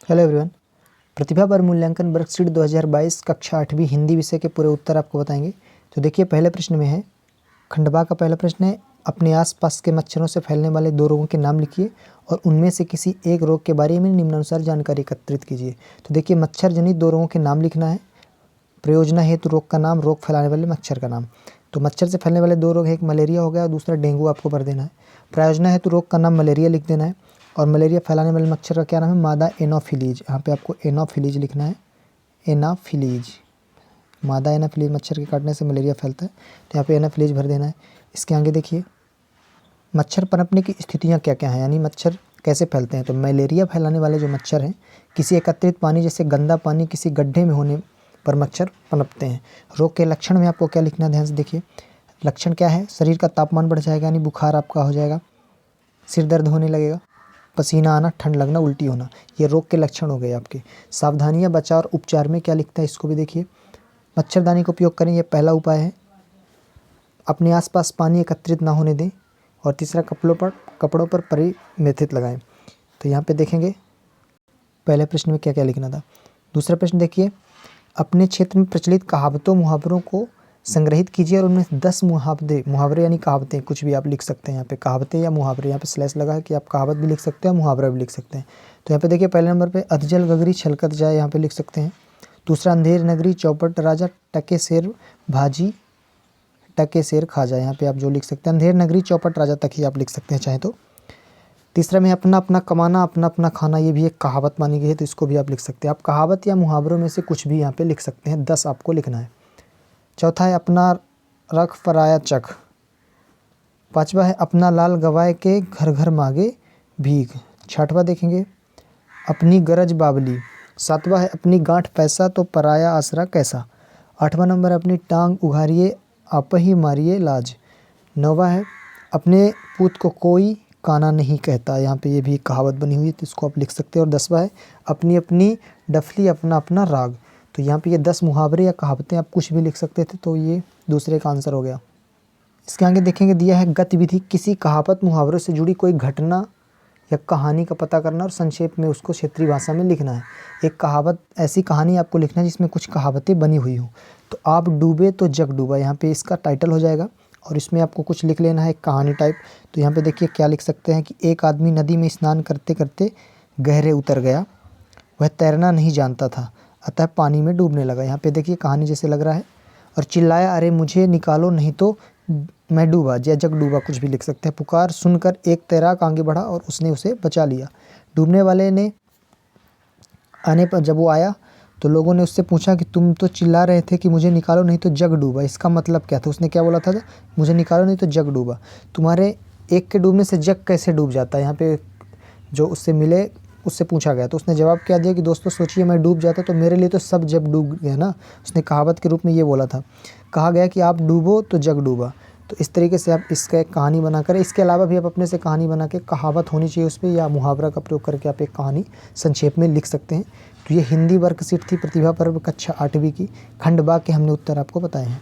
Hello everyone. प्रतिभा पर मूल्यांकन worksheet 2022 कक्षा 8वीं हिंदी विषय के पूरे उत्तर आपको बताएंगे। तो देखिए, पहले प्रश्न में है, खंड बा का पहला प्रश्न है, अपने आसपास के मच्छरों से फैलने वाले 2 रोगों के नाम लिखिए और उनमें से किसी एक रोग के बारे में निम्नानुसार जानकारी एकत्रित कीजिए। तो देखिए, मच्छर जनित 2 रोगों के नाम लिखना है। प्रयोजना हेतु रोग का नाम, रोग फैलाने वाले मच्छर का नाम। तो मच्छर से फैलने वाले 2 रोग हैं, एक मलेरिया हो गया और दूसरा डेंगू आपको भर देना है। प्रयोजना हेतु रोग का नाम मलेरिया लिख देना है और मलेरिया फैलाने वाले मच्छर का क्या नाम है, मादा एनोफिलीज। यहाँ पे आपको एनोफिलीज लिखना है, एनाफिलीज। मादा एनाफिलीज मच्छर के काटने से मलेरिया फैलता है, तो यहाँ पे एनाफिलीज भर देना है। इसके आगे देखिए, मच्छर पनपने की स्थितियाँ क्या क्या हैं, यानी मच्छर कैसे फैलते हैं। तो मलेरिया फैलाने वाले जो मच्छर हैं, किसी एकत्रित पानी जैसे गंदा पानी किसी गड्ढे में होने पर मच्छर पनपते हैं। रोग के लक्षण में आपको क्या लिखना है, ध्यान से देखिए। लक्षण क्या है, शरीर का तापमान बढ़ जाएगा, यानी बुखार आपका हो जाएगा, सिर दर्द होने लगेगा, पसीना आना, ठंड लगना, उल्टी होना, ये रोग के लक्षण हो गए आपके। सावधानियां, बचाव और उपचार में क्या लिखता है, इसको भी देखिए। मच्छरदानी का उपयोग करें, ये पहला उपाय है। अपने आसपास पानी एकत्रित ना होने दें। और तीसरा, कपड़ों पर परिमेथित लगाएं। तो यहाँ पे देखेंगे पहले प्रश्न में क्या क्या लिखना था। दूसरा प्रश्न देखिए, अपने क्षेत्र में प्रचलित कहावतों मुहावरों को संग्रहित कीजिए और उनमें 10 मुहावरे यानी कहावतें, कुछ भी आप लिख सकते हैं। यहाँ पे कहावतें या मुहावरे, यहाँ पे स्लैश लगा है कि आप कहावत भी लिख सकते हैं, मुहावरा भी लिख सकते हैं। तो यहाँ पे देखिए, पहले नंबर पे अधजल गगरी छलकत जाए, यहाँ पे लिख सकते हैं। दूसरा, अंधेर नगरी चौपट राजा टके शेर भाजी टके शेर खा जाए, यहाँ पे आप जो लिख सकते हैं, अंधेर नगरी चौपट राजा तक ही आप लिख सकते हैं चाहे तो। तीसरा में अपना अपना कमाना अपना अपना खाना, ये भी एक कहावत मानी गई है, तो इसको भी आप लिख सकते हैं। आप कहावत या मुहावरों में से कुछ भी यहाँ पे लिख सकते हैं, 10 आपको लिखना है। चौथा है, अपना रख पराया चख। पांचवा है, अपना लाल गवाए के घर घर मांगे भीख। छठवा देखेंगे, अपनी गरज बावली। सातवां है, अपनी गांठ पैसा तो पराया आसरा कैसा। आठवां नंबर है, अपनी टांग उघारिए आप ही मारिए लाज। नौवां है, अपने पूत को कोई काना नहीं कहता, यहाँ पे ये भी एक कहावत बनी हुई है, तो इसको आप लिख सकते हैं। और 10वां है, अपनी अपनी डफली अपना अपना राग। तो यहाँ पे ये 10 मुहावरे या कहावतें आप कुछ भी लिख सकते थे, तो ये दूसरे का आंसर हो गया। इसके आगे देखेंगे, दिया है गतिविधि, किसी कहावत मुहावरे से जुड़ी कोई घटना या कहानी का पता करना और संक्षेप में उसको क्षेत्रीय भाषा में लिखना है। एक कहावत, ऐसी कहानी आपको लिखना है जिसमें कुछ कहावतें बनी हुई हो। तो आप डूबे तो जग डूबा, यहाँ पे इसका टाइटल हो जाएगा और इसमें आपको कुछ लिख लेना है, एक कहानी टाइप। तो यहाँ पे देखिए क्या लिख सकते हैं कि एक आदमी नदी में स्नान करते करते गहरे उतर गया, वह तैरना नहीं जानता था, अतः पानी में डूबने लगा। यहाँ पे देखिए कहानी जैसे लग रहा है। और चिल्लाया, अरे मुझे निकालो नहीं तो मैं डूबा, या जग डूबा, कुछ भी लिख सकते हैं। पुकार सुनकर एक तैराक आगे बढ़ा और उसने उसे बचा लिया। डूबने वाले ने आने पर जब वो आया तो लोगों ने उससे पूछा कि तुम तो चिल्ला रहे थे कि मुझे निकालो नहीं तो जग डूबा, इसका मतलब क्या था। उसने क्या बोला था, मुझे निकालो नहीं तो जग डूबा। तुम्हारे एक के डूबने से जग कैसे डूब जाता है, यहाँ पे जो उससे मिले उससे पूछा गया। तो उसने जवाब क्या दिया कि दोस्तों सोचिए, मैं डूब जाता तो मेरे लिए तो सब जब डूब गया ना। उसने कहावत के रूप में ये बोला था, कहा गया कि आप डूबो तो जग डूबा। तो इस तरीके से आप इसका एक कहानी बना कर, इसके अलावा भी आप अपने से कहानी बना के, कहावत होनी चाहिए उस पर, या मुहावरा का प्रयोग करके आप एक कहानी संक्षेप में लिख सकते हैं। तो ये हिंदी वर्कशीट थी प्रतिभा पर्व कक्षा 8वीं की, खंड बा के हमने उत्तर आपको बताए हैं।